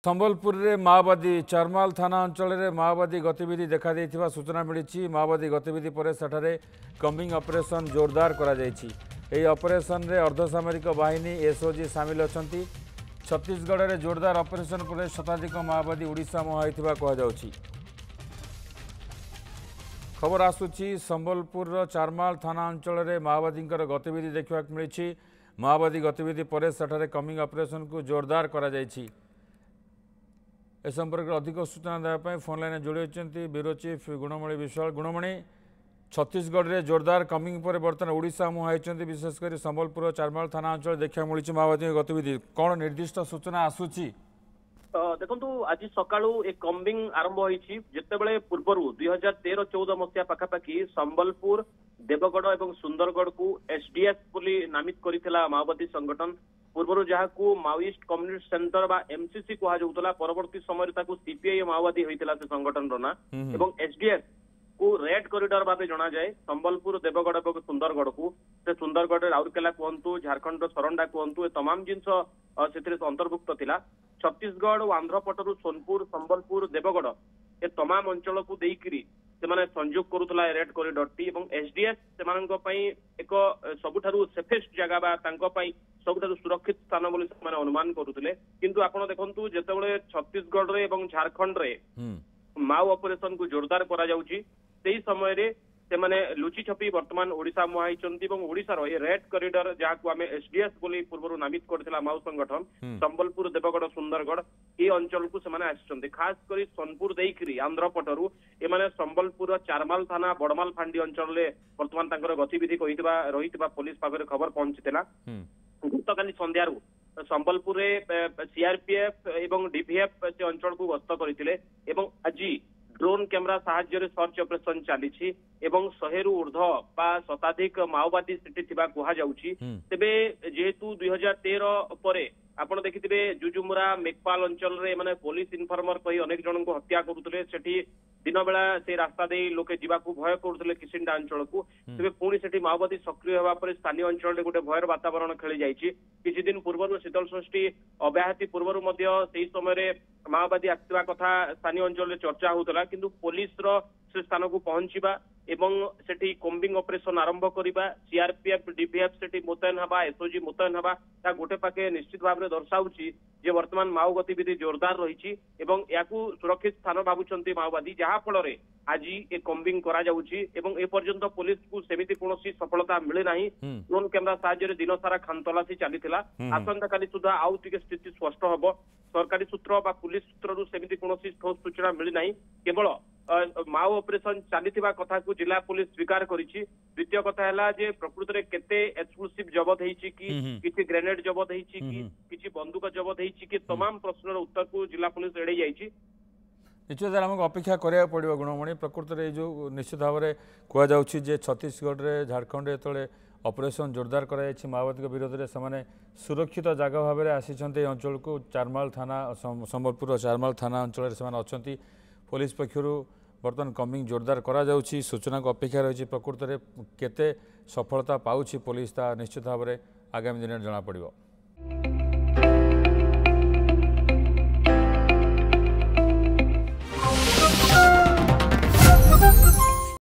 संबलपुर रे माओवादी चारमाल थाना अंचल में माओवादी गतिविधि देखा देइथिबा सूचना मिली। माओवादी गतिविधि पर सेठारे कम्बिंग ऑपरेशन जोरदार करा जायछि। एही ऑपरेशन रे अर्धसामरिक बाहिनी एसओजी सामिल अछंती। छत्तीसगढ़ रे जोरदार ऑपरेशन पर शताधिक माओवादी ओडिशा मुहाइथिबा कहा जाउछि। खबर आसुछि संबलपुर चारमाल थाना अंचल में माओवादी गतिविधि देखा मिली। माओवादी गतिविधि पर सेठारे कम्बिंग ऑपरेशन को जोरदार करा जायछि। ए संपर्क अधिक सूचना देवाई फोन लाइन जोड़ी होती ब्यूरो चीफ गुणमणि विश्वाल। गुणमणि, छत्तीसगढ़ में जोरदार कमिंग पर बर्तमान ओडिशा मुहाई विशेषकर संबलपुर चारमाल थाना अंचल देखा मिली माओवादी गतिविधि कौन निर्दिष्ट सूचना आसूची? देखो आज सका एक कम्बिंग आरंभ होती जितेबाला पूर्वर 2013-14 मसीहा पाखापाखि संबलपुर देवगढ़ और सुंदरगढ़ को एसडीएस नामित करथिला माओवादी संगठन। पूर्वर जहाँ माओइस्ट कम्युनिस्ट सेंटर बा एमसीसी कहुला परवर्ती समय सीपीआई माओवादी होता से संगठन ना एवं एसडीएस को रेड कॉरिडोर भाव जना जाए संबलपुर देवगढ़ और सुंदरगढ़ को से सुंदरगढ़ राउरकेला कहतु झारखंड सरंडा कहतु ए तमाम जिनस अंतर्भुक्त थिला। छत्तीसगढ़ और आंध्र पटरू सोनपुर संबलपुर देवगढ़ ए तमाम अंचल को देकरी से संयोग करुला रेड कॉरिडोर टी एसडीएस से एक सबुठारु सेफेस्ट जगह बा सबुठारु सुरक्षित स्थान बोली अनुमान करुले। किंतु आपण देखंतु जेतेबेले छत्तीसगढ़ रे एवं झारखंड रे माओ ऑपरेशन को जोरदार करा जाउची सेही समय रे से माने लुचि छपी वर्तमान ओडिशा मुहाइचंती एवं ओडिशार ए रेड कॉरिडोर जहाँ को आमे एसडीएस बोली पूर्व नामित करथिला माओ संगठन संबलपुर देवगढ़ सुंदरगढ़ ये अंचल को से आसिचंती। खास करी सोनपुर देइकरी आंध्र पटरू ए माने संबलपुर चारमाल थाना बड़माल फांडी अंचल रे वर्तमान तांकर गतिविधि रहितबा पुलिस पाखरे खबर पहुंचीला। गतकाली संध्यारू संबलपुर सीआरपीएफ एवं डीवीएफ से अंचल को गस्त करथिले एवं आज ड्रोन कैमेरा साहाय्य सर्च ऑपरेशन चली 100 रु ऊर्ध बा शताधिक माओवादी सेठी थिबा कुहा जाउची। तेबे जेहेतु 2013 परे आपण देखिथिबे जुजुमुरा मेकपाल अंचल रे माने पुलिस इनफॉर्मर कही अनेक जन को हत्या करुतले सेठी दिन बेला से रास्ता दे लोके जीवाकू भय करुतले किसिंडा अंचल को। तेबे पुणी सेठी माओवादी सक्रिय होगा पर स्थानीय अंचल रे गोटे भयर वातावरण खेली जाइछि। किछि दिन पूर्व शीतल षष्ठी अब्याहति पूर्व से समय माओवादी आसवा कथा स्थानीय अंचल रे चर्चा होतला किंतु पुलिस रो से स्थान को पहुंचीबा एवं सेठी कम्बिंग ऑपरेशन आरंभ करिबा सीआरपीएफ डीवीएफ सेठी मुतयन हबा एसओजी मुतयन हबा ता गोटे पाके निश्चित भाव में दर्शाउची जे वर्तमान माओ गतिविधि जोरदार रही एवं याकू सुरक्षित स्थान भावुचंती माओवादी जहाँ फल आज ए कम्बिंग करा जाउची एवं ए पर्यंत पुलिस को सेमिति कोनोसी सफलता मिले नाही। ड्रोन कैमेरा साहाय्य दिन सारा खानतलासी चलीथिला। आसंता काली सुधा आउ टिके स्थिति स्पष्ट हबो। सरकारी सूत्र बा पुलिस सूत्ररू सेमिति कोनोसी ठोस सूचना मिली नाही। केवल माओ ऑपरेशन चलीथिबा कथा को जिला पुलिस स्वीकार करिछि। द्वितीय कथा हैला जे प्रकृत रे केते एक्सप्लोसिव जबत हेछि कि किछि ग्रेनेड जबत हेछि कि किछि बंदूक जबत हेछि कि तमाम प्रश्नर उत्तर को जिला पुलिस एड़े जाइछि। निश्चित आमको अपेक्षा करा पड़ो गुणमणि। प्रकृत में जो निश्चित भाव में कहुच्छे छत्तीसगढ़ रे झारखंड जो ऑपरेशन जोरदार कराई माओवादी विरोध में से सुरक्षित जगह भाव में आसी अंचल को चारमाल थाना संबलपुर चारमाल थाना अंचल से अच्छा पुलिस पक्षर बर्तमान कमिंग जोरदार करा जाउछि। सूचना को अपेक्षा रही प्रकृत में केते सफलता पाउछि पुलिस ता निश्चित भाव में आगामी दिन में जना पड़िबो।